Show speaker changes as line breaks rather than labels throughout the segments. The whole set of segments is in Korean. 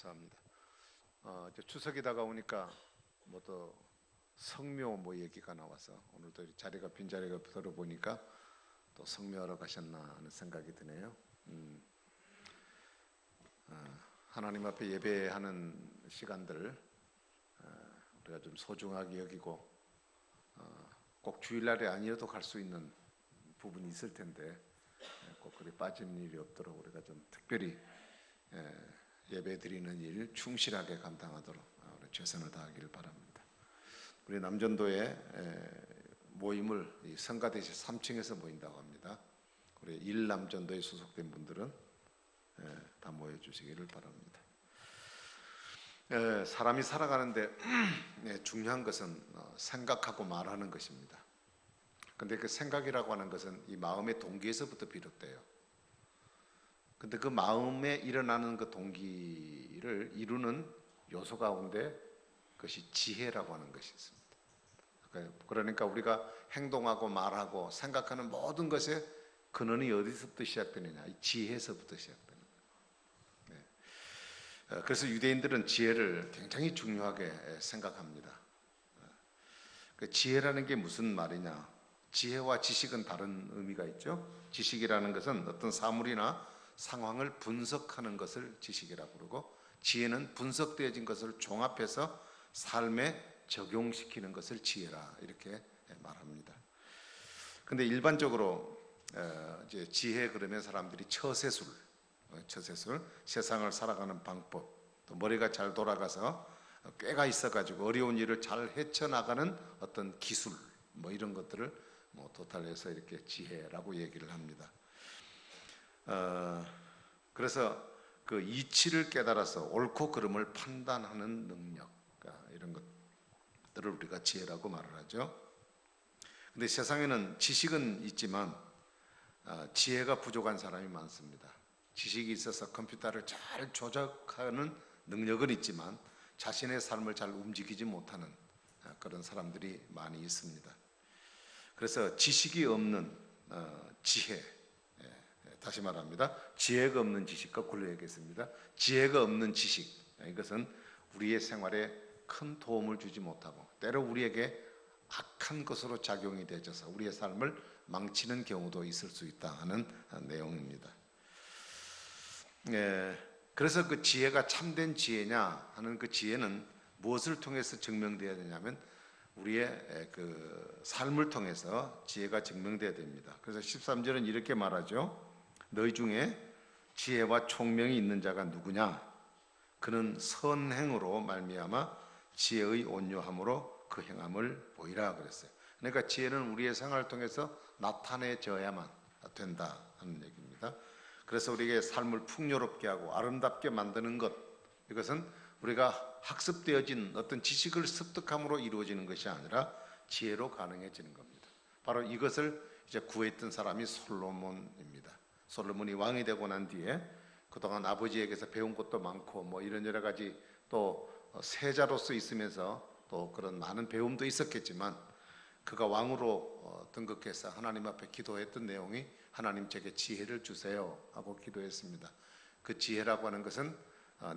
감사합니다. 이제 추석이 다가오니까 또 성묘 얘기가 나와서 오늘도 자리가 빈자리가 들어보니까 또 성묘하러 가셨나 하는 생각이 드네요. 하나님 앞에 예배하는 시간들 우리가 좀 소중하게 여기고 꼭 주일날이 아니어도 갈 수 있는 부분이 있을 텐데 꼭 그리 빠지는 일이 없도록 우리가 좀 특별히 예배 드리는 일 충실하게 감당하도록 우리 최선을 다하기를 바랍니다. 우리 남전도의 모임을 이 성가대실 3층에서 모인다고 합니다. 우리 1남전도에 소속된 분들은 다 모여주시기를 바랍니다. 사람이 살아가는데 중요한 것은 생각하고 말하는 것입니다. 근데 그 생각이라고 하는 것은 이 마음의 동기에서부터 비롯돼요. 근데 그 마음에 일어나는 그 동기를 이루는 요소 가운데 그것이 지혜라고 하는 것이 있습니다. 그러니까 우리가 행동하고 말하고 생각하는 모든 것의 근원이 어디서부터 시작되느냐? 이 지혜에서부터 시작되는 거예요. 그래서 유대인들은 지혜를 굉장히 중요하게 생각합니다. 그 지혜라는 게 무슨 말이냐? 지혜와 지식은 다른 의미가 있죠. 지식이라는 것은 어떤 사물이나 상황을 분석하는 것을 지식이라고 그러고, 지혜는 분석되어진 것을 종합해서 삶에 적용시키는 것을 지혜라 이렇게 말합니다. 근데 일반적으로 이제 지혜 그러면 사람들이 처세술, 세상을 살아가는 방법, 또 머리가 잘 돌아가서 꾀가 있어가지고 어려운 일을 잘 헤쳐나가는 어떤 기술, 이런 것들을 토탈해서 이렇게 지혜라고 얘기를 합니다. 그래서 그 이치를 깨달아서 옳고 그름을 판단하는 능력, 이런 것들을 우리가 지혜라고 말을 하죠. 근데 세상에는 지식은 있지만 지혜가 부족한 사람이 많습니다. 지식이 있어서 컴퓨터를 잘 조작하는 능력은 있지만 자신의 삶을 잘 움직이지 못하는 그런 사람들이 많이 있습니다. 그래서 지식이 없는 지혜, 다시 말합니다. 지혜가 없는 지식, 거꾸로 얘기했습니다. 지혜가 없는 지식, 이것은 우리의 생활에 큰 도움을 주지 못하고 때로 우리에게 악한 것으로 작용이 되어서 우리의 삶을 망치는 경우도 있을 수 있다 하는 내용입니다. 그래서 그 지혜가 참된 지혜냐 하는 그 지혜는 무엇을 통해서 증명되어야 되냐면 우리의 그 삶을 통해서 지혜가 증명되어야 됩니다. 그래서 13절은 이렇게 말하죠. 너희 중에 지혜와 총명이 있는 자가 누구냐? 그는 선행으로 말미암아 지혜의 온유함으로 그 행함을 보이라 그랬어요. 그러니까 지혜는 우리의 생활을 통해서 나타내져야만 된다 하는 얘기입니다. 그래서 우리에게 삶을 풍요롭게 하고 아름답게 만드는 것, 이것은 우리가 학습되어진 어떤 지식을 습득함으로 이루어지는 것이 아니라 지혜로 가능해지는 겁니다. 바로 이것을 이제 구했던 사람이 솔로몬입니다. 솔로몬이 왕이 되고 난 뒤에 그동안 아버지에게서 배운 것도 많고 이런 여러 가지 또 세자로서 있으면서 또 그런 많은 배움도 있었겠지만 그가 왕으로 등극해서 하나님 앞에 기도했던 내용이 하나님 제게 지혜를 주세요 하고 기도했습니다. 그 지혜라고 하는 것은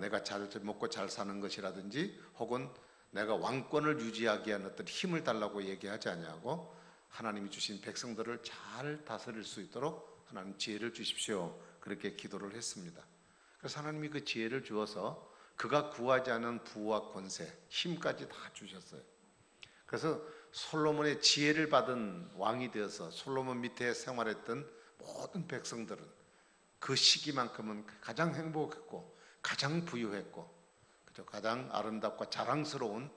내가 잘 먹고 잘 사는 것이라든지 혹은 내가 왕권을 유지하기 위한 어떤 힘을 달라고 얘기하지 아니하고 하나님이 주신 백성들을 잘 다스릴 수 있도록 하나님 지혜를 주십시오 그렇게 기도를 했습니다. 그래서 하나님이 그 지혜를 주어서 그가 구하지 않은 부와 권세, 힘까지 다 주셨어요. 그래서 솔로몬의 지혜를 받은 왕이 되어서 솔로몬 밑에 생활했던 모든 백성들은 그 시기만큼은 가장 행복했고 가장 부유했고 가장 아름답고 자랑스러운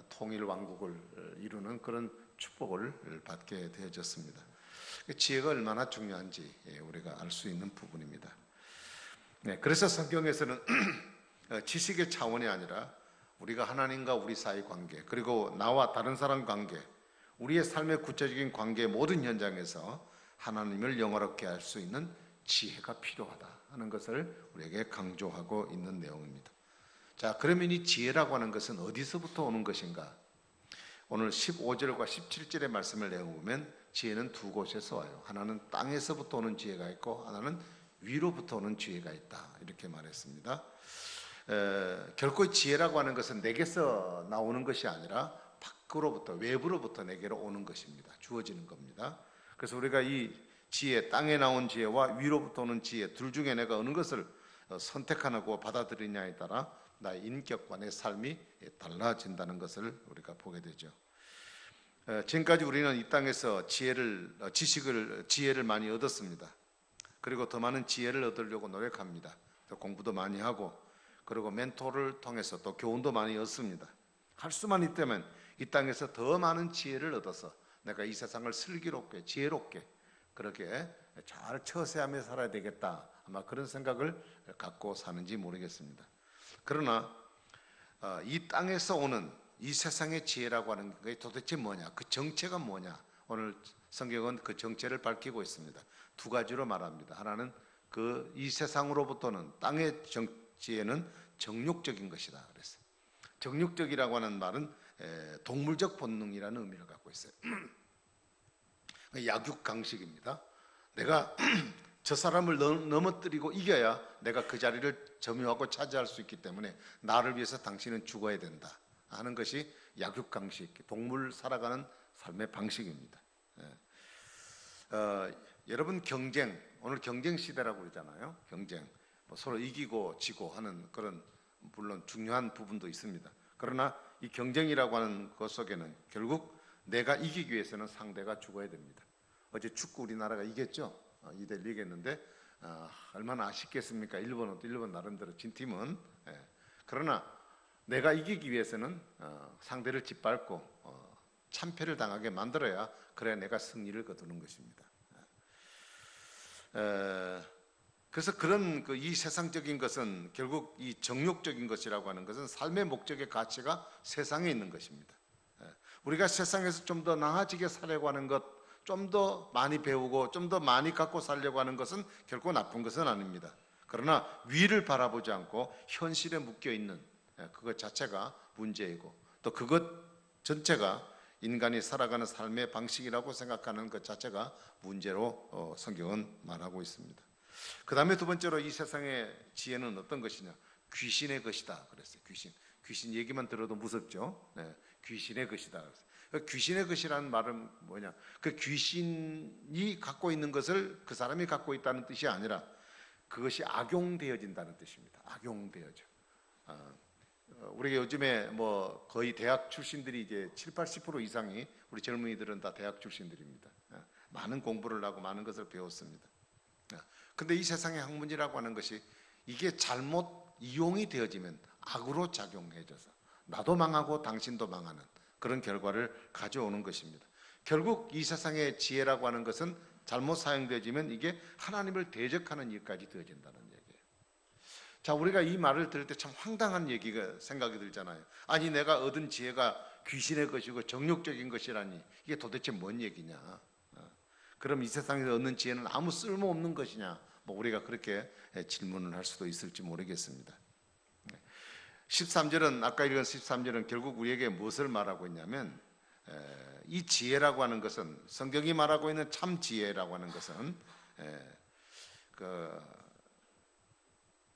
통일 왕국을 이루는 그런 축복을 받게 되어졌습니다. 지혜가 얼마나 중요한지 우리가 알 수 있는 부분입니다. 그래서 성경에서는 지식의 차원이 아니라 우리가 하나님과 우리 사이 관계, 그리고 나와 다른 사람 관계, 우리의 삶의 구체적인 관계의 모든 현장에서 하나님을 영화롭게 할 수 있는 지혜가 필요하다 하는 것을 우리에게 강조하고 있는 내용입니다. 자, 그러면 이 지혜라고 하는 것은 어디서부터 오는 것인가? 오늘 15절과 17절의 말씀을 내어보면 지혜는 두 곳에서 와요. 하나는 땅에서부터 오는 지혜가 있고 하나는 위로부터 오는 지혜가 있다 이렇게 말했습니다. 결코 지혜라고 하는 것은 내게서 나오는 것이 아니라 밖으로부터, 외부로부터 내게로 오는 것입니다. 주어지는 겁니다. 그래서 우리가 이 지혜, 땅에 나온 지혜와 위로부터 오는 지혜 둘 중에 내가 어느 것을 선택하고 받아들이냐에 따라 나의 인격과 내 삶이 달라진다는 것을 우리가 보게 되죠. 지금까지 우리는 이 땅에서 지혜를 많이 얻었습니다. 그리고 더 많은 지혜를 얻으려고 노력합니다. 또 공부도 많이 하고, 그리고 멘토를 통해서 또 교훈도 많이 얻습니다. 할 수만 있다면 이 땅에서 더 많은 지혜를 얻어서 내가 이 세상을 슬기롭게, 지혜롭게 그렇게 잘 처세하며 살아야 되겠다, 아마 그런 생각을 갖고 사는지 모르겠습니다. 그러나 이 땅에서 오는 이 세상의 지혜라고 하는 게 도대체 뭐냐, 그 정체가 뭐냐, 오늘 성경은 그 정체를 밝히고 있습니다. 두 가지로 말합니다. 하나는 이 세상으로부터는 땅의 지혜는 정욕적인 것이다 그랬어요. 정욕적이라고 하는 말은 동물적 본능이라는 의미를 갖고 있어요. 약육강식입니다. 내가 저 사람을 넘어뜨리고 이겨야 내가 그 자리를 점유하고 차지할 수 있기 때문에 나를 위해서 당신은 죽어야 된다 하는 것이 약육강식, 동물 살아가는 삶의 방식입니다. 여러분, 경쟁, 오늘 경쟁 시대라고 그러잖아요. 경쟁, 서로 이기고 지고 하는 그런, 물론 중요한 부분도 있습니다. 그러나 이 경쟁이라고 하는 것 속에는 결국 내가 이기기 위해서는 상대가 죽어야 됩니다. 어제 축구 우리나라가 이겼죠. 2대1 이겼는데 얼마나 아쉽겠습니까? 일본 나름대로 진 팀은. 그러나 내가 이기기 위해서는 상대를 짓밟고 참패를 당하게 만들어야, 그래야 내가 승리를 거두는 것입니다. 그래서 그런 이 세상적인 것은, 결국 이 정욕적인 것이라고 하는 것은 삶의 목적의 가치가 세상에 있는 것입니다. 우리가 세상에서 좀 더 나아지게 살려고 하는 것, 좀 더 많이 배우고 좀 더 많이 갖고 살려고 하는 것은 결코 나쁜 것은 아닙니다. 그러나 위를 바라보지 않고 현실에 묶여 있는 그것 자체가 문제이고, 또 그것 전체가 인간이 살아가는 삶의 방식이라고 생각하는 것 자체가 문제로 성경은 말하고 있습니다. 그 다음에 두 번째로 이 세상의 지혜는 어떤 것이냐, 귀신의 것이다 그랬어요. 귀신 얘기만 들어도 무섭죠. 귀신의 것이다. 귀신의 것이라는 말은 뭐냐, 그 귀신이 갖고 있는 것을 그 사람이 갖고 있다는 뜻이 아니라 그것이 악용되어진다는 뜻입니다. 악용되어져. 우리가 요즘에 거의 대학 출신들이 이제 70-80% 이상이, 우리 젊은이들은 다 대학 출신들입니다. 많은 공부를 하고 많은 것을 배웠습니다. 근데 이 세상의 학문이라고 하는 것이 이게 잘못 이용이 되어지면 악으로 작용해져서 나도 망하고 당신도 망하는 그런 결과를 가져오는 것입니다. 결국 이 세상의 지혜라고 하는 것은 잘못 사용되어지면 이게 하나님을 대적하는 일까지 되어진다는 얘기예요. 자, 우리가 이 말을 들을 때 참 황당한 얘기가 생각이 들잖아요. 아니, 내가 얻은 지혜가 귀신의 것이고 정욕적인 것이라니, 이게 도대체 뭔 얘기냐. 그럼 이 세상에서 얻는 지혜는 아무 쓸모없는 것이냐, 우리가 그렇게 질문을 할 수도 있을지 모르겠습니다. 13절은, 아까 읽은 13절은 결국 우리에게 무엇을 말하고 있냐면, 이 지혜라고 하는 것은, 성경이 말하고 있는 참 지혜라고 하는 것은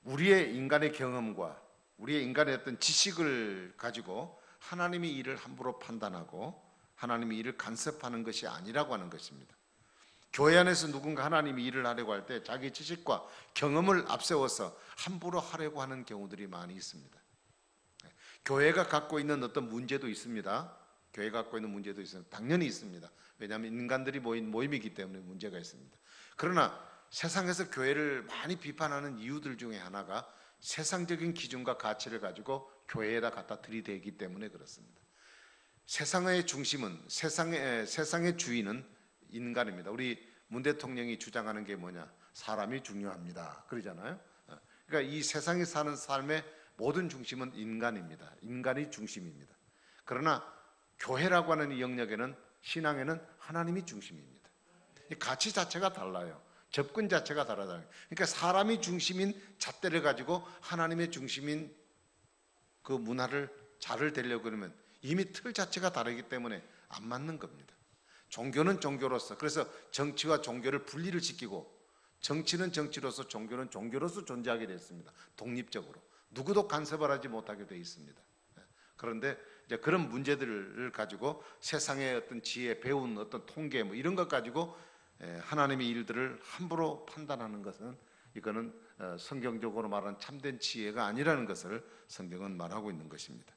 우리의 인간의 경험과 우리의 인간의 어떤 지식을 가지고 하나님의 일을 함부로 판단하고 하나님의 일을 간섭하는 것이 아니라고 하는 것입니다. 교회 안에서 누군가 하나님의 일을 하려고 할 때 자기 지식과 경험을 앞세워서 함부로 하려고 하는 경우들이 많이 있습니다. 교회가 갖고 있는 어떤 문제도 있습니다. 교회가 갖고 있는 문제도 있습니다. 당연히 있습니다. 왜냐하면 인간들이 모인 모임이기 때문에 문제가 있습니다. 그러나 세상에서 교회를 많이 비판하는 이유들 중에 하나가 세상적인 기준과 가치를 가지고 교회에다 갖다 들이대기 때문에 그렇습니다. 세상의 중심은, 세상의 주인은 인간입니다. 우리 문 대통령이 주장하는 게 뭐냐, 사람이 중요합니다 그러잖아요. 그러니까 이 세상에 사는 삶의 모든 중심은 인간입니다. 인간이 중심입니다. 그러나 교회라고 하는 이 영역에는, 신앙에는 하나님이 중심입니다. 이 가치 자체가 달라요. 접근 자체가 다르다. 그러니까 사람이 중심인 잣대를 가지고 하나님의 중심인 그 문화를 자를 대려고 그러면 이미 틀 자체가 다르기 때문에 안 맞는 겁니다. 종교는 종교로서, 그래서 정치와 종교를 분리를 시키고 정치는 정치로서 종교는 종교로서 존재하게 됐습니다. 독립적으로. 누구도 간섭을 하지 못하게 되어 있습니다. 그런데 이제 그런 문제들을 가지고 세상의 어떤 지혜, 배운 어떤 통계 뭐 이런 것 가지고 하나님의 일들을 함부로 판단하는 것은 이거는 성경적으로 말하는 참된 지혜가 아니라는 것을 성경은 말하고 있는 것입니다.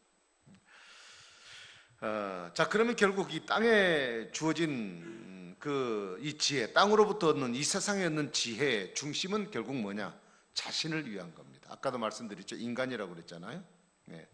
자, 그러면 결국 이 땅에 주어진 이 지혜, 땅으로부터 얻는 이 세상에 얻는 지혜의 중심은 결국 뭐냐? 자신을 위한 겁니다. 아까도 말씀드렸죠. 인간이라고 그랬잖아요. 네.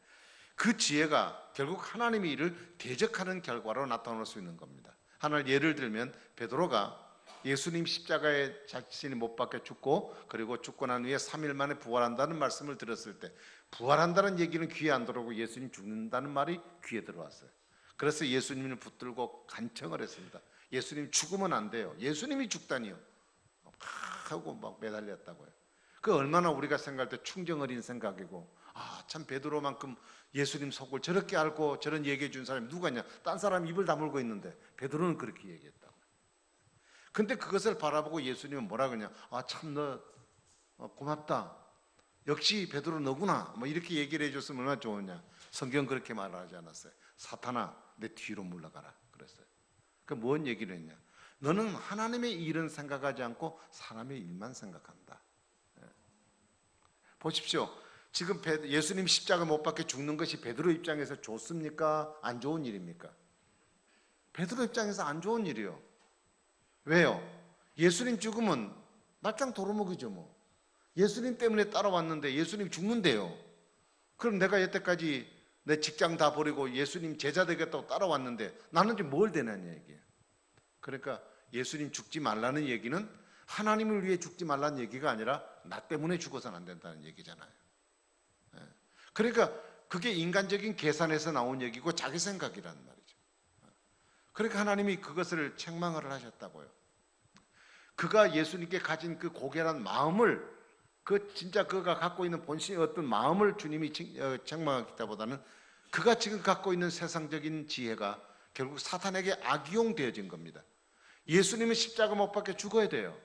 그 지혜가 결국 하나님의 일을 대적하는 결과로 나타날 수 있는 겁니다. 하나 예를 들면 베드로가 예수님 십자가에 자신이 못 박혀 죽고 그리고 죽고 난 후에 3일 만에 부활한다는 말씀을 들었을 때 부활한다는 얘기는 귀에 안 들어오고 예수님 죽는다는 말이 귀에 들어왔어요. 그래서 예수님을 붙들고 간청을 했습니다. 예수님 죽으면 안 돼요. 예수님이 죽다니요. 하고 막 매달렸다고요. 그 얼마나 우리가 생각할 때 충정 어린 생각이고 참 베드로만큼 예수님 속을 저렇게 알고 저런 얘기해 준 사람이 누가 있냐. 딴 사람 입을 다물고 있는데 베드로는 그렇게 얘기했다고. 근데 그것을 바라보고 예수님은 뭐라 그러냐. 참 너 고맙다. 역시 베드로 너구나. 뭐 이렇게 얘기를 해줬으면 얼마나 좋으냐. 성경 그렇게 말하지 않았어요. 사탄아 내 뒤로 물러가라 그랬어요. 그 뭔 얘기를 했냐. 너는 하나님의 일은 생각하지 않고 사람의 일만 생각한다. 보십시오. 지금 예수님 십자가 못 박혀 죽는 것이 베드로 입장에서 좋습니까? 안 좋은 일입니까? 베드로 입장에서 안 좋은 일이요. 왜요? 예수님 죽으면 말짱 도루묵이죠 뭐. 예수님 때문에 따라왔는데 예수님 죽는데요. 그럼 내가 여태까지 내 직장 다 버리고 예수님 제자 되겠다고 따라왔는데 나는 지금 뭘 되느냐 이게. 그러니까 예수님 죽지 말라는 얘기는 하나님을 위해 죽지 말라는 얘기가 아니라 나 때문에 죽어서는 안 된다는 얘기잖아요. 그러니까 그게 인간적인 계산에서 나온 얘기고 자기 생각이란 말이죠. 그러니까 하나님이 그것을 책망을 하셨다고요. 그가 예수님께 가진 그 고결한 마음을 진짜 그가 갖고 있는 본신의 어떤 마음을 주님이 책망하기보다는 그가 지금 갖고 있는 세상적인 지혜가 결국 사탄에게 악용되어진 겁니다. 예수님은 십자가 못 박혀 죽어야 돼요.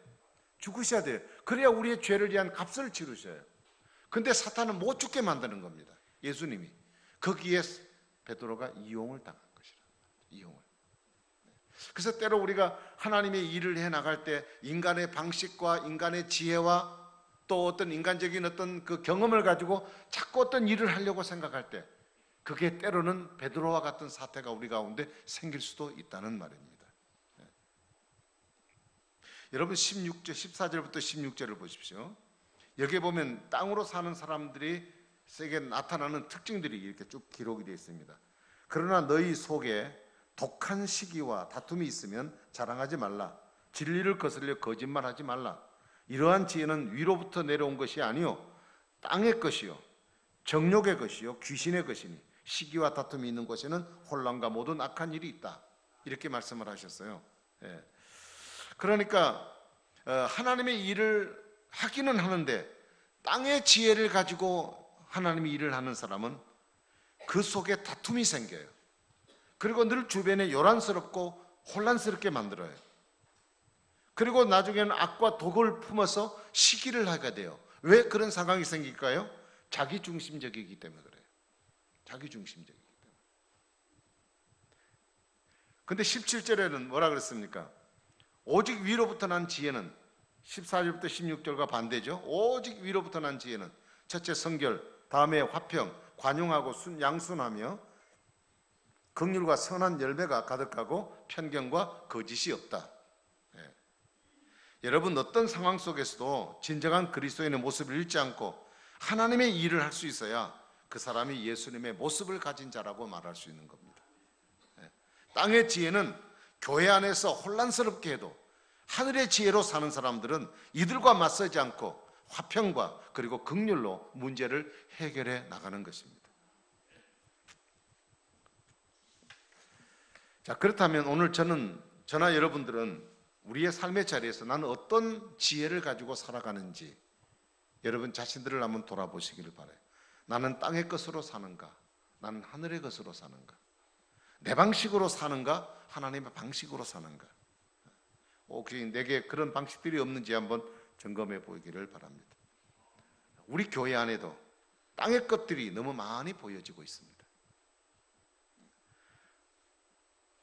죽으셔야 돼요. 그래야 우리의 죄를 위한 값을 치르셔요. 근데 사탄은 못 죽게 만드는 겁니다. 예수님이. 거기에 베드로가 이용을 당한 것이라. 이용을. 그래서 때로 우리가 하나님의 일을 해 나갈 때 인간의 방식과 인간의 지혜와 또 어떤 인간적인 어떤 그 경험을 가지고 자꾸 어떤 일을 하려고 생각할 때 그게 때로는 베드로와 같은 사태가 우리 가운데 생길 수도 있다는 말입니다. 여러분 14절부터 16절을 보십시오. 여기에 보면 땅으로 사는 사람들이 세게 나타나는 특징들이 이렇게 쭉 기록이 되어 있습니다. 그러나 너희 속에 독한 시기와 다툼이 있으면 자랑하지 말라. 진리를 거슬려 거짓말하지 말라. 이러한 지혜는 위로부터 내려온 것이 아니요 땅의 것이요 정욕의 것이요 귀신의 것이니 시기와 다툼이 있는 곳에는 혼란과 모든 악한 일이 있다. 이렇게 말씀을 하셨어요. 그러니까 하나님의 일을 하기는 하는데 땅의 지혜를 가지고 하나님의 일을 하는 사람은 그 속에 다툼이 생겨요. 그리고 늘 주변에 요란스럽고 혼란스럽게 만들어요. 그리고 나중에는 악과 독을 품어서 시기를 하게 돼요. 왜 그런 상황이 생길까요? 자기중심적이기 때문에 그래요. 자기중심적이기 때문에. 근데 17절에는 뭐라 그랬습니까? 오직 위로부터 난 지혜는 14절부터 16절과 반대죠. 오직 위로부터 난 지혜는 첫째 성결, 다음에 화평, 관용하고 양순하며 긍휼과 선한 열매가 가득하고 편견과 거짓이 없다. 여러분 어떤 상황 속에서도 진정한 그리스도인의 모습을 잃지 않고 하나님의 일을 할 수 있어야 그 사람이 예수님의 모습을 가진 자라고 말할 수 있는 겁니다. 땅의 지혜는 교회 안에서 혼란스럽게 해도 하늘의 지혜로 사는 사람들은 이들과 맞서지 않고 화평과 그리고 긍휼로 문제를 해결해 나가는 것입니다. 자, 그렇다면 오늘 저나 여러분들은 우리의 삶의 자리에서 나는 어떤 지혜를 가지고 살아가는지 여러분 자신들을 한번 돌아보시기를 바라요. 나는 땅의 것으로 사는가? 나는 하늘의 것으로 사는가? 내 방식으로 사는가? 하나님의 방식으로 사는가? 혹시 내게 그런 방식들이 없는지 한번 점검해 보기를 바랍니다. 우리 교회 안에도 땅의 것들이 너무 많이 보여지고 있습니다.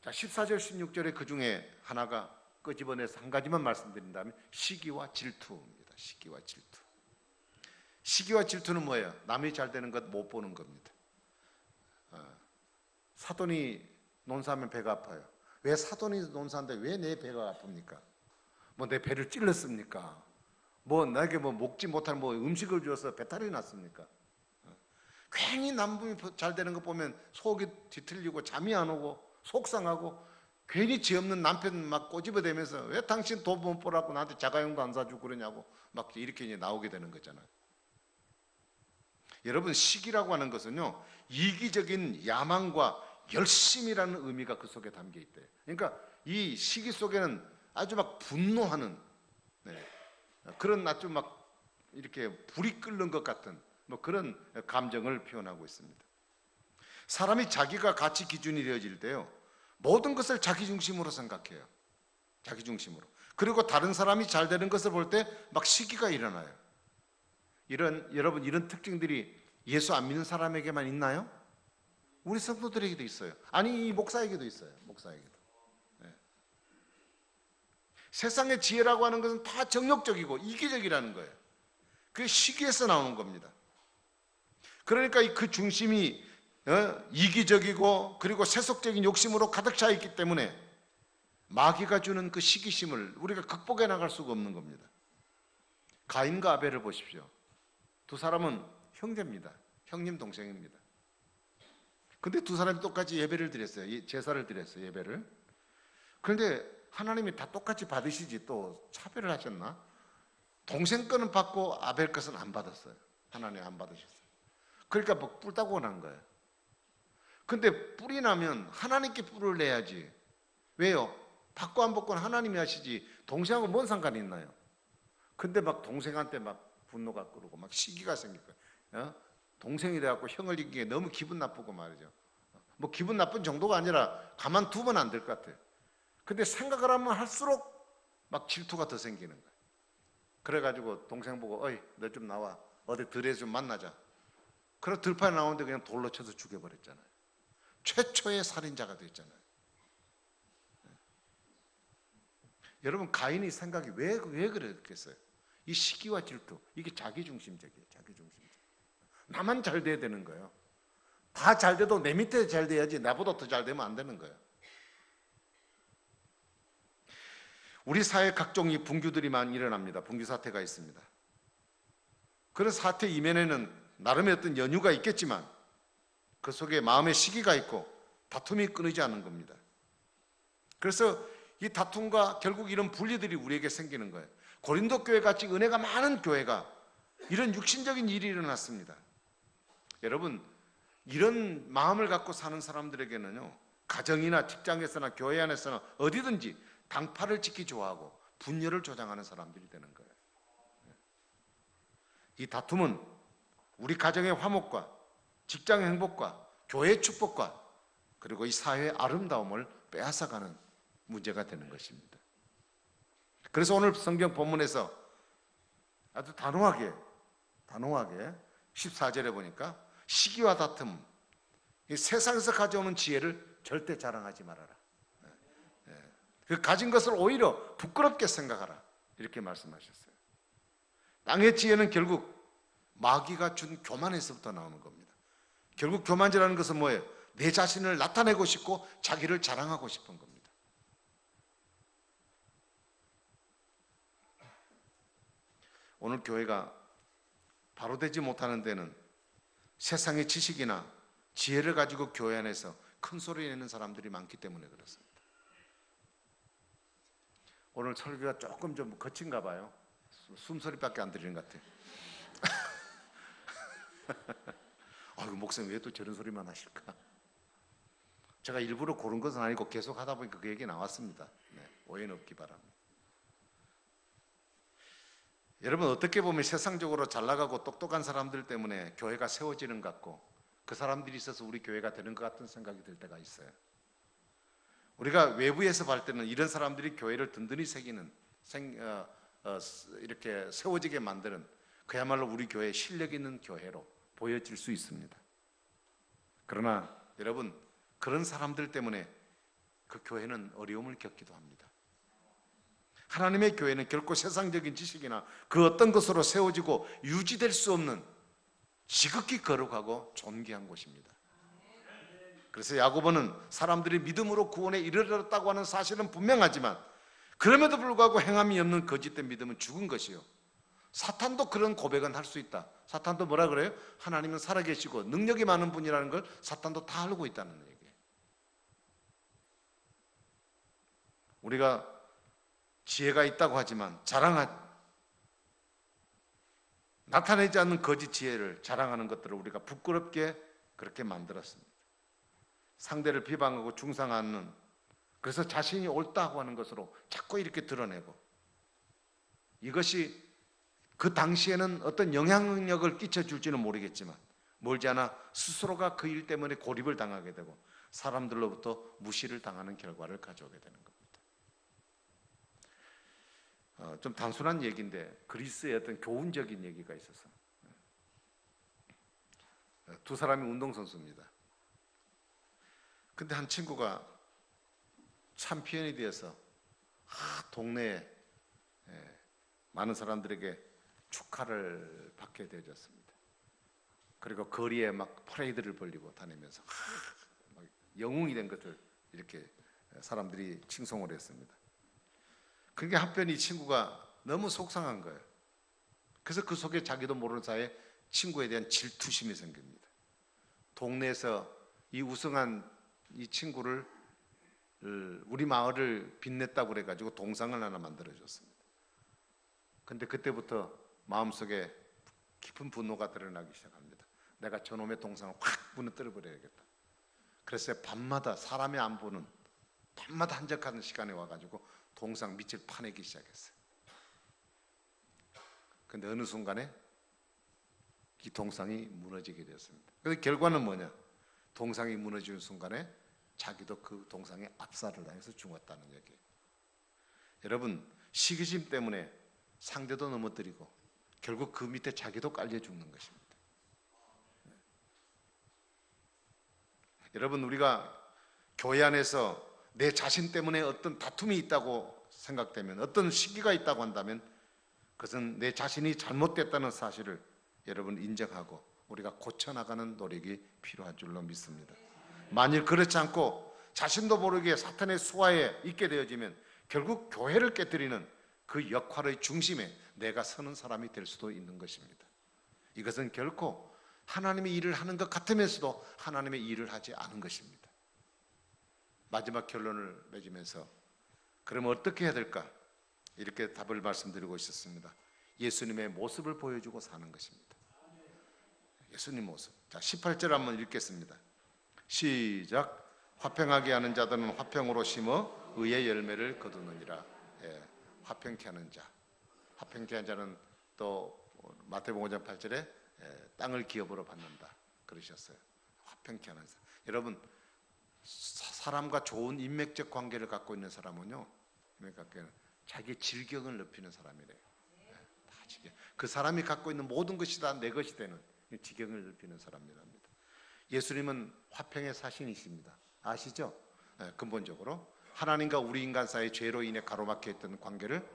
자, 14절 16절에 그 중에 하나가 끄집어내서 한 가지만 말씀드린다면 시기와 질투입니다. 시기와 질투. 시기와 질투는 뭐예요? 남이 잘 되는 것 못 보는 겁니다. 사돈이 논사하면 배가 아파요. 왜 사돈이 논사인데 왜 내 배가 아픕니까? 뭐 내 배를 찔렀습니까? 뭐 나에게 뭐 먹지 못할 뭐 음식을 주어서 배탈이 났습니까? 괜히 남분이 잘 되는 거 보면 속이 뒤틀리고 잠이 안 오고 속상하고 괜히 죄 없는 남편 막 꼬집어대면서 왜 당신 돈 못 벌라고 나한테 자가용도 안 사주고 그러냐고 막 이렇게 이제 나오게 되는 거잖아요. 여러분, 시기라고 하는 것은요, 이기적인 야망과 열심이라는 의미가 그 속에 담겨 있대요. 그러니까 이 시기 속에는 아주 막 분노하는, 그런 아주 막 이렇게 불이 끓는 것 같은 뭐 그런 감정을 표현하고 있습니다. 사람이 자기가 가치 기준이 되어질 때요, 모든 것을 자기 중심으로 생각해요. 자기 중심으로. 그리고 다른 사람이 잘 되는 것을 볼 때 막 시기가 일어나요. 여러분, 이런 특징들이 예수 안 믿는 사람에게만 있나요? 우리 성도들에게도 있어요. 아니, 이 목사에게도 있어요. 목사에게도. 세상의 지혜라고 하는 것은 다 정욕적이고 이기적이라는 거예요. 그게 시기에서 나오는 겁니다. 그러니까 그 중심이 이기적이고 그리고 세속적인 욕심으로 가득 차 있기 때문에 마귀가 주는 그 시기심을 우리가 극복해 나갈 수가 없는 겁니다. 가인과 아벨을 보십시오. 두 사람은 형제입니다. 형님 동생입니다. 근데 두 사람이 똑같이 예배를 드렸어요. 제사를 드렸어요. 예배를. 그런데 하나님이 다 똑같이 받으시지 또 차별을 하셨나? 동생 거는 받고 아벨 것은 안 받았어요. 하나님 안 받으셨어요. 그러니까 뭐 뿔 따고 난 거예요. 근데 뿔이 나면 하나님께 뿔을 내야지. 왜요? 받고 안 받고는 하나님이 하시지 동생하고 뭔 상관이 있나요? 근데 막 동생한테 막 분노가 끓고 막 시기가 생길 거예요. 동생이 돼갖고 형을 이기게 너무 기분 나쁘고 말이죠. 뭐 기분 나쁜 정도가 아니라 가만두면 안 될 것 같아요. 근데 생각을 하면 할수록 막 질투가 더 생기는 거예요. 그래가지고 동생 보고 어이 너 좀 나와 어디 들에서 좀 만나자. 그래서 들판에 나오는데 그냥 돌로 쳐서 죽여버렸잖아요. 최초의 살인자가 됐잖아요. 여러분, 가인이 생각이 왜 그랬겠어요? 이 시기와 질투, 이게 자기중심적이에요. 자기중심적. 나만 잘 돼야 되는 거예요. 다 잘 돼도 내 밑에 잘 돼야지 나보다 더 잘 되면 안 되는 거예요. 우리 사회에 각종 이 분규들이 많이 일어납니다. 분규 사태가 있습니다. 그런 사태 이면에는 나름의 어떤 연유가 있겠지만 그 속에 마음의 시기가 있고 다툼이 끊이지 않는 겁니다. 그래서 이 다툼과 결국 이런 분리들이 우리에게 생기는 거예요. 고린도 교회 같이 은혜가 많은 교회가 이런 육신적인 일이 일어났습니다. 여러분, 이런 마음을 갖고 사는 사람들에게는요, 가정이나 직장에서나 교회 안에서나 어디든지 당파를 짓기 좋아하고 분열을 조장하는 사람들이 되는 거예요. 이 다툼은 우리 가정의 화목과 직장의 행복과 교회의 축복과 그리고 이 사회의 아름다움을 빼앗아가는 문제가 되는 것입니다. 그래서 오늘 성경 본문에서 아주 단호하게 14절에 보니까 시기와 다툼, 이 세상에서 가져오는 지혜를 절대 자랑하지 말아라. 그 가진 것을 오히려 부끄럽게 생각하라. 이렇게 말씀하셨어요. 땅의 지혜는 결국 마귀가 준 교만에서부터 나오는 겁니다. 결국 교만이라는 것은 뭐예요? 내 자신을 나타내고 싶고 자기를 자랑하고 싶은 겁니다. 오늘 교회가 바로 되지 못하는 데는 세상의 지식이나 지혜를 가지고 교회 안에서 큰 소리 내는 사람들이 많기 때문에 그렇습니다. 오늘 설교가 조금 좀 거친가 봐요. 숨소리밖에 안 들리는 것 같아요. 아유, 목사님 왜 또 저런 소리만 하실까? 제가 일부러 고른 것은 아니고 계속 하다 보니까 그 얘기 나왔습니다. 오해는 없기 바랍니다. 여러분, 어떻게 보면 세상적으로 잘 나가고 똑똑한 사람들 때문에 교회가 세워지는 것 같고 그 사람들이 있어서 우리 교회가 되는 것 같은 생각이 들 때가 있어요. 우리가 외부에서 볼 때는 이런 사람들이 교회를 든든히 새기는 이렇게 세워지게 만드는 그야말로 우리 교회의 실력 있는 교회로 보여질 수 있습니다. 그러나 여러분, 그런 사람들 때문에 그 교회는 어려움을 겪기도 합니다. 하나님의 교회는 결코 세상적인 지식이나 그 어떤 것으로 세워지고 유지될 수 없는 지극히 거룩하고 존귀한 곳입니다. 그래서 야고보는 사람들이 믿음으로 구원에 이르렀다고 하는 사실은 분명하지만 그럼에도 불구하고 행함이 없는 거짓된 믿음은 죽은 것이요, 사탄도 그런 고백은 할 수 있다. 사탄도 뭐라 그래요? 하나님은 살아계시고 능력이 많은 분이라는 걸 사탄도 다 알고 있다는 얘기예요. 우리가 지혜가 있다고 하지만 나타내지 않는 거짓 지혜를 자랑하는 것들을 우리가 부끄럽게 그렇게 만들었습니다. 상대를 비방하고 중상하는, 그래서 자신이 옳다고 하는 것으로 자꾸 이렇게 드러내고, 이것이 그 당시에는 어떤 영향력을 끼쳐줄지는 모르겠지만 멀지 않아 스스로가 그 일 때문에 고립을 당하게 되고 사람들로부터 무시를 당하는 결과를 가져오게 되는 겁니다. 좀 단순한 얘기인데 그리스의 어떤 교훈적인 얘기가 있어서, 두 사람이 운동선수입니다. 근데 한 친구가 챔피언이 되어서 동네에 많은 사람들에게 축하를 받게 되어졌습니다. 그리고 거리에 막 퍼레이드를 벌리고 다니면서 막 영웅이 된 것을 이렇게 사람들이 칭송을 했습니다. 그게 한편 이 친구가 너무 속상한 거예요. 그래서 그 속에 자기도 모르는 사이에 친구에 대한 질투심이 생깁니다. 동네에서 이 우승한 이 친구를, 우리 마을을 빛냈다고 그래가지고 동상을 하나 만들어줬습니다. 근데 그때부터 마음속에 깊은 분노가 드러나기 시작합니다. 내가 저놈의 동상을 확 무너뜨려 버려야겠다. 그래서 밤마다 사람이 안 보는 밤마다 한적한 시간에 와가지고 동상 밑을 파내기 시작했어요. 근데 어느 순간에 이 동상이 무너지게 되었습니다. 그래서 결과는 뭐냐? 동상이 무너지는 순간에 자기도 그 동상에 압살을 당해서 죽었다는 얘기예요. 여러분, 시기심 때문에 상대도 넘어뜨리고 결국 그 밑에 자기도 깔려 죽는 것입니다. 여러분, 우리가 교회 안에서 내 자신 때문에 어떤 다툼이 있다고 생각되면, 어떤 시기가 있다고 한다면 그것은 내 자신이 잘못됐다는 사실을 여러분 인정하고 우리가 고쳐나가는 노력이 필요한 줄로 믿습니다. 만일 그렇지 않고 자신도 모르게 사탄의 수하에 있게 되어지면 결국 교회를 깨뜨리는 그 역할의 중심에 내가 서는 사람이 될 수도 있는 것입니다. 이것은 결코 하나님의 일을 하는 것 같으면서도 하나님의 일을 하지 않은 것입니다. 마지막 결론을 맺으면서 그러면 어떻게 해야 될까? 이렇게 답을 말씀드리고 있었습니다. 예수님의 모습을 보여주고 사는 것입니다. 예수님 모습. 자, 18절 한번 읽겠습니다. 시작. 화평하게 하는 자들은 화평으로 심어 의의 열매를 거두느니라. 화평케 하는 자. 화평케 하는 자는 또 마태복음 5장 8절에 땅을 기업으로 받는다 그러셨어요. 화평케 하는 자. 여러분, 사람과 좋은 인맥적 관계를 갖고 있는 사람은요, 자기 질경을 높이는 사람이래요. 다 질경. 그 사람이 갖고 있는 모든 것이 다 내 것이 되는 지경을 높이는 사람이랍니다. 예수님은 화평의 사신이십니다. 아시죠? 근본적으로 하나님과 우리 인간 사이의 죄로 인해 가로막혀 있던 관계를,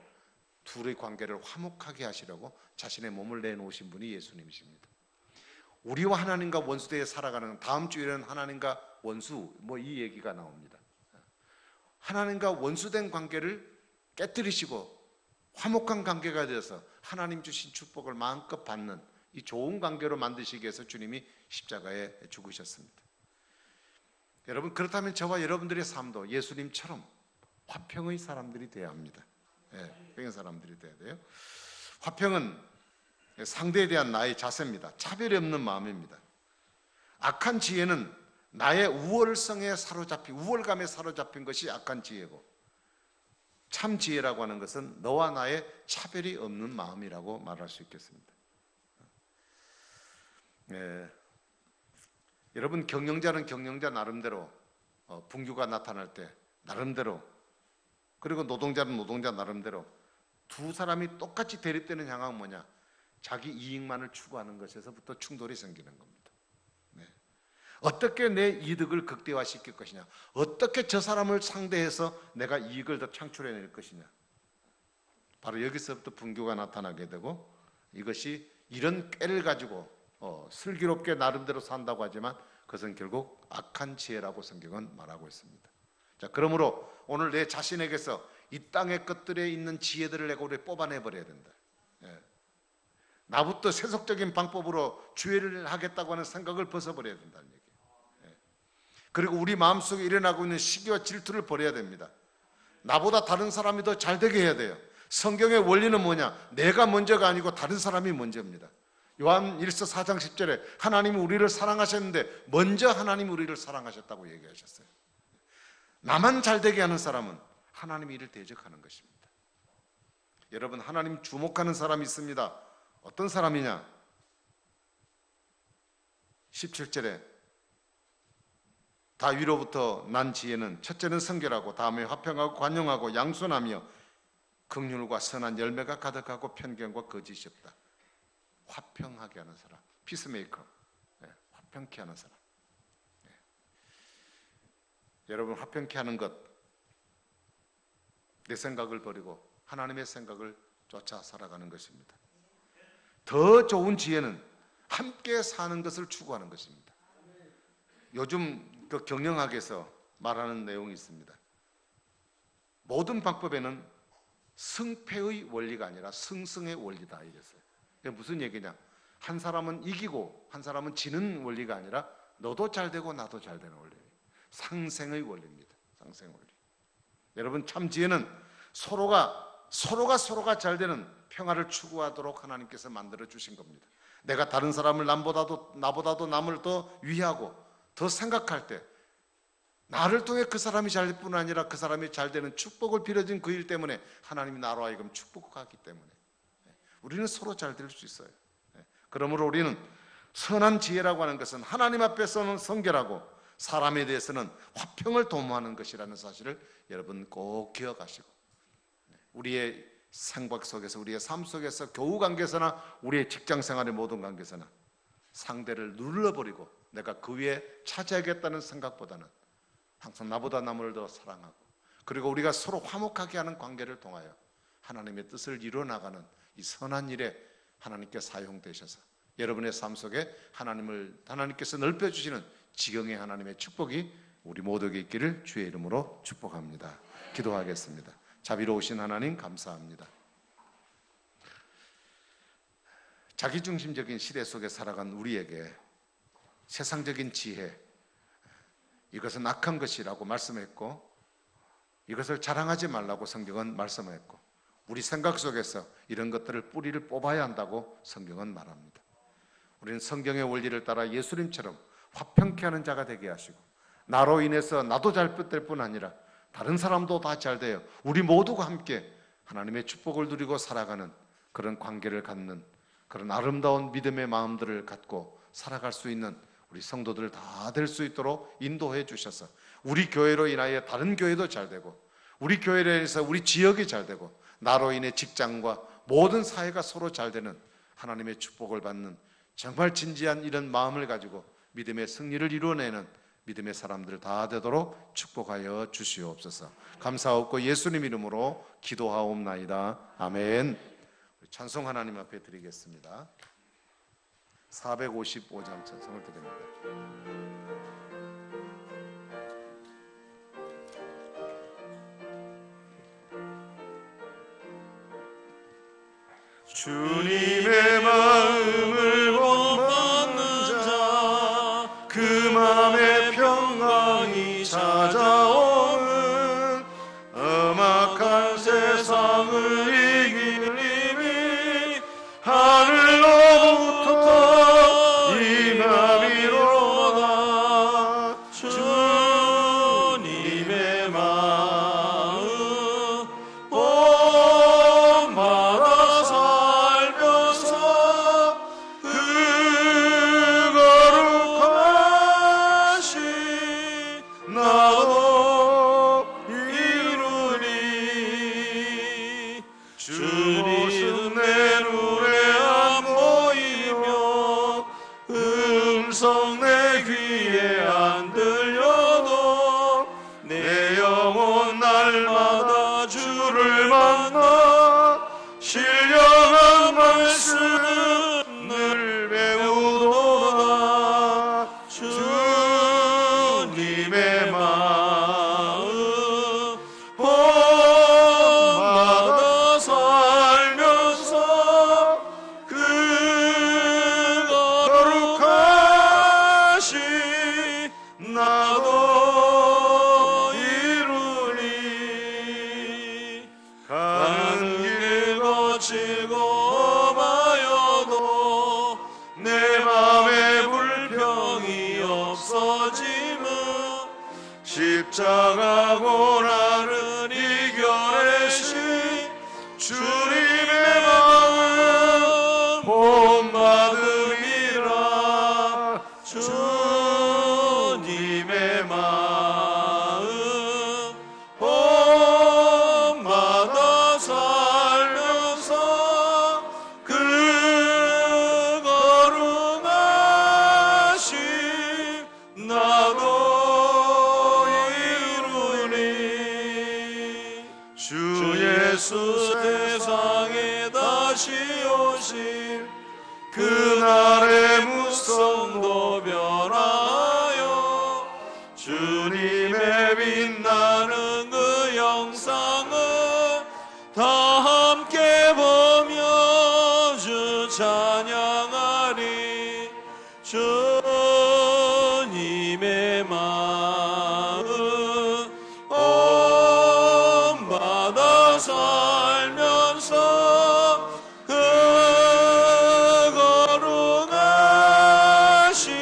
둘의 관계를 화목하게 하시려고 자신의 몸을 내놓으신 분이 예수님이십니다. 우리와 하나님과 원수되어 살아가는, 다음 주에는 하나님과 원수, 이 얘기가 나옵니다. 하나님과 원수된 관계를 깨뜨리시고 화목한 관계가 되어서 하나님 주신 축복을 마음껏 받는 이 좋은 관계로 만드시기 위해서 주님이 십자가에 죽으셨습니다. 여러분, 그렇다면 저와 여러분들의 삶도 예수님처럼 화평의 사람들이 되어야 합니다. 화평의 사람들이 되어야 돼요. 화평은 상대에 대한 나의 자세입니다. 차별이 없는 마음입니다. 악한 지혜는 나의 우월감에 사로잡힌 것이 악한 지혜고, 참 지혜라고 하는 것은 너와 나의 차별이 없는 마음이라고 말할 수 있겠습니다. 여러분, 경영자는 경영자 나름대로 분규가 나타날 때 나름대로, 그리고 노동자는 노동자 나름대로 두 사람이 똑같이 대립되는 상황은 뭐냐? 자기 이익만을 추구하는 것에서부터 충돌이 생기는 겁니다. 네. 어떻게 내 이득을 극대화시킬 것이냐, 어떻게 저 사람을 상대해서 내가 이익을 더 창출해낼 것이냐, 바로 여기서부터 분교가 나타나게 되고, 이것이 이런 꾀를 가지고 슬기롭게 나름대로 산다고 하지만 그것은 결국 악한 지혜라고 성경은 말하고 있습니다. 자, 그러므로 오늘 내 자신에게서 이 땅의 것들에 있는 지혜들을 내가 우리 뽑아내버려야 된다. 예. 나부터 세속적인 방법으로 주의를 하겠다고 하는 생각을 벗어버려야 된다는 얘기예요. 예. 그리고 우리 마음속에 일어나고 있는 시기와 질투를 버려야 됩니다. 나보다 다른 사람이 더 잘되게 해야 돼요. 성경의 원리는 뭐냐? 내가 먼저가 아니고 다른 사람이 먼저입니다. 요한 1서 4장 10절에 하나님이 우리를 사랑하셨는데 먼저 하나님이 우리를 사랑하셨다고 얘기하셨어요. 나만 잘되게 하는 사람은 하나님이 이를 대적하는 것입니다. 여러분, 하나님 주목하는 사람이 있습니다. 어떤 사람이냐? 17절에 다 위로부터 난 지혜는 첫째는 성결하고 다음에 화평하고 관용하고 양순하며 긍휼과 선한 열매가 가득하고 편견과 거짓이 없다. 화평하게 하는 사람, 피스메이커, 네, 화평케 하는 사람. 네. 여러분, 화평케 하는 것, 내 생각을 버리고 하나님의 생각을 쫓아 살아가는 것입니다. 더 좋은 지혜는 함께 사는 것을 추구하는 것입니다. 요즘 그 경영학에서 말하는 내용이 있습니다. 모든 방법에는 승패의 원리가 아니라 승승의 원리다 이랬어요. 이게 무슨 얘기냐? 한 사람은 이기고 한 사람은 지는 원리가 아니라 너도 잘 되고 나도 잘 되는 원리예요. 상생의 원리입니다. 상생 원리. 여러분, 참 지혜는 서로가 잘 되는 평화를 추구하도록 하나님께서 만들어 주신 겁니다. 내가 다른 사람을 나보다도 남을 더 위하고 더 생각할 때 나를 통해 그 사람이 잘 될 뿐 아니라 그 사람이 잘 되는 축복을 빌어준 그 일 때문에 하나님이 나로 하여금 축복하기 때문에 우리는 서로 잘 될 수 있어요. 그러므로 우리는 선한 지혜라고 하는 것은 하나님 앞에서는 성결하고 사람에 대해서는 화평을 도모하는 것이라는 사실을 여러분 꼭 기억하시고, 우리의 생각 속에서, 우리의 삶 속에서, 교우 관계에서나 우리의 직장 생활의 모든 관계에서나 상대를 눌러버리고 내가 그 위에 차지하겠다는 생각보다는 항상 나보다 남을 더 사랑하고, 그리고 우리가 서로 화목하게 하는 관계를 통하여 하나님의 뜻을 이루어나가는 이 선한 일에 하나님께 사용되셔서 여러분의 삶 속에 하나님께서 넓혀주시는 지경의 하나님의 축복이 우리 모두에게 있기를 주의 이름으로 축복합니다. 기도하겠습니다. 자비로우신 하나님, 감사합니다. 자기중심적인 시대 속에 살아간 우리에게 세상적인 지혜, 이것은 악한 것이라고 말씀했고 이것을 자랑하지 말라고 성경은 말씀했고, 우리 생각 속에서 이런 것들을 뿌리를 뽑아야 한다고 성경은 말합니다. 우리는 성경의 원리를 따라 예수님처럼 화평케 하는 자가 되게 하시고, 나로 인해서 나도 잘 될 뿐 아니라 다른 사람도 다 잘 돼요. 우리 모두가 함께 하나님의 축복을 누리고 살아가는 그런 관계를 갖는 그런 아름다운 믿음의 마음들을 갖고 살아갈 수 있는 우리 성도들 다 될 수 있도록 인도해 주셔서 우리 교회로 인하여 다른 교회도 잘 되고, 우리 교회로 인해서 우리 지역이 잘 되고, 나로 인해 직장과 모든 사회가 서로 잘 되는 하나님의 축복을 받는 정말 진지한 이런 마음을 가지고 믿음의 승리를 이루어내는 믿음의 사람들 다 되도록 축복하여 주시옵소서. 감사하옵고 예수님 이름으로 기도하옵나이다. 아멘. 찬송 하나님 앞에 드리겠습니다. 455장 찬송을 드립니다.
주님의 마음을 본받는 자, 그 마음에 평강이 찾아오는 음악한 세상을 이길 힘이 하늘로부터 임함이로다. 주님의 마음 본받아 살면서 영혼 날마다 주를 만나 신령한 말씀을 배우도다. 주님의 마음 본받아 살면서 그 거룩하신 나도 이루리. 가는 길 거치고 험하여도 내 맘에 불평이 없어짐은 십자가 고난을 이겨내신 주님의 마음 본받음이라. 주님의 마음 본받아 살면서 그 거룩하심 나도 이루리. 주 예수 세상에 다시 오실 그날의 무성도 변하여 주님의 빛나는 그 영상을 다 함께 보며 주 찬양하리. 주님의 마음 본받아 살면서 그 거룩하심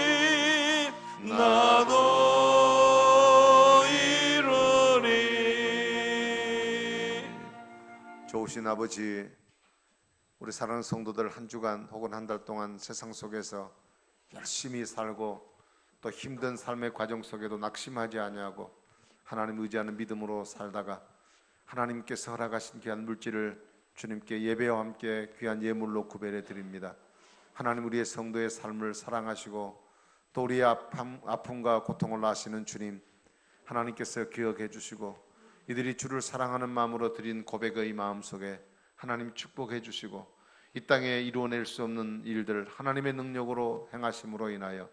나도 이루리.
좋으신 아버지, 우리 사랑하는 성도들 한 주간 혹은 한 달 동안 세상 속에서 열심히 살고 또 힘든 삶의 과정 속에도 낙심하지 아니하고 하나님 의지하는 믿음으로 살다가 하나님께서 허락하신 귀한 물질을 주님께 예배와 함께 귀한 예물로 구별해 드립니다. 하나님, 우리의 성도의 삶을 사랑하시고 또 우리의 아픔과 고통을 아시는 주님, 하나님께서 기억해 주시고 이들이 주를 사랑하는 마음으로 드린 고백의 마음 속에 하나님 축복해 주시고 이 땅에 이루어낼 수 없는 일들 하나님의 능력으로 행하심으로 인하여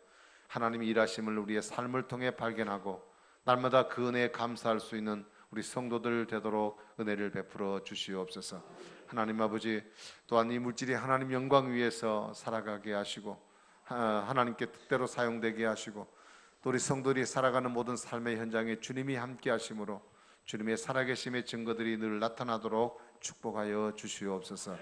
하나님의 일하심을 우리의 삶을 통해 발견하고 날마다 그 은혜에 감사할 수 있는 우리 성도들 되도록 은혜를 베풀어 주시옵소서. 하나님 아버지, 또한 이 물질이 하나님 영광 위에서 살아가게 하시고 하나님께 뜻대로 사용되게 하시고 또 우리 성도들이 살아가는 모든 삶의 현장에 주님이 함께 하심으로 주님의 살아계심의 증거들이 늘 나타나도록 축복하여 주시옵소서.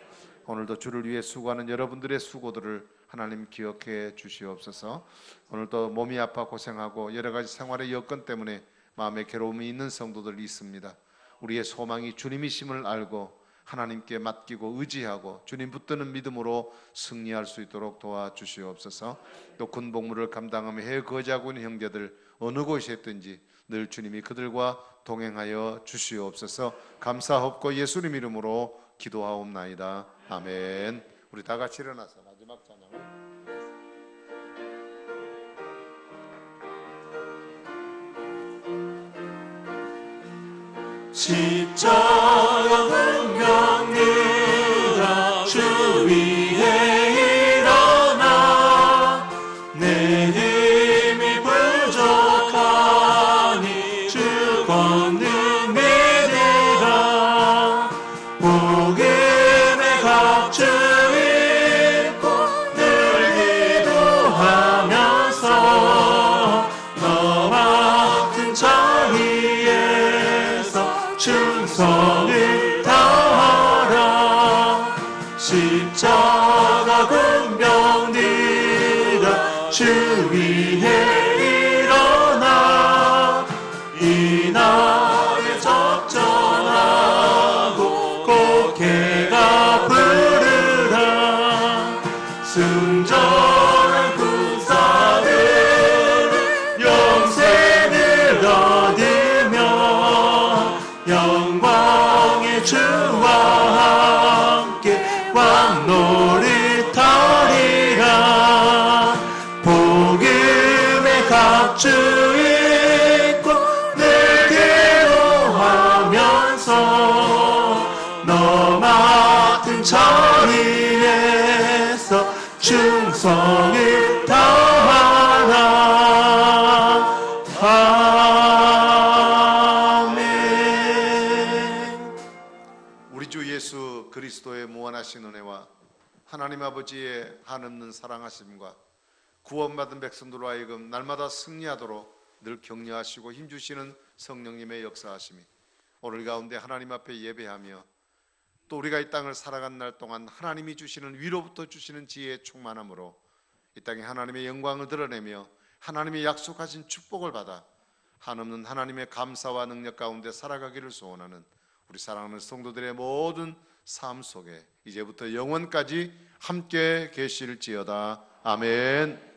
오늘도 주를 위해 수고하는 여러분들의 수고들을 하나님 기억해 주시옵소서. 오늘도 몸이 아파 고생하고 여러 가지 생활의 여건 때문에 마음에 괴로움이 있는 성도들이 있습니다. 우리의 소망이 주님이심을 알고 하나님께 맡기고 의지하고 주님 붙드는 믿음으로 승리할 수 있도록 도와주시옵소서. 또 군복무를 감당하며 해외 거주하고 있는 형제들 어느 곳에 있든지 늘 주님이 그들과 동행하여 주시옵소서. 감사하옵고 예수님 이름으로 기도하옵나이다. 아멘. 우리 다 같이 일어나서 마지막 찬양을
십자가 운명들아 주 위에 일어나 내 힘이 부족하니 주 권능 믿으라. 복음의 갑주 입고 늘 기도하면서 너 맡은 자리에서 충성을 다하라. 십자가 군병들아 주 위에 일어나 이 날에 적전하고 곡해가 부르라. 순전한 군사들은 영생을 얻으며 영광의 주와 함께 왕노를 타리라. 복음의 갑주 입고 늘 자리에서 충성을 다하라. 아멘.
우리 주 예수 그리스도의 무한하신 은혜와 하나님 아버지의 한없는 사랑하심과 구원받은 백성들로 하여금 날마다 승리하도록 늘 격려하시고 힘주시는 성령님의 역사하심이 오늘 가운데 하나님 앞에 예배하며 또 우리가 이 땅을 살아간 날 동안 하나님이 주시는 위로부터 주시는 지혜의 충만함으로 이 땅에 하나님의 영광을 드러내며 하나님의 약속하신 축복을 받아 한없는 하나님의 감사와 능력 가운데 살아가기를 소원하는 우리 사랑하는 성도들의 모든 삶 속에 이제부터 영원까지 함께 계실지어다. 아멘.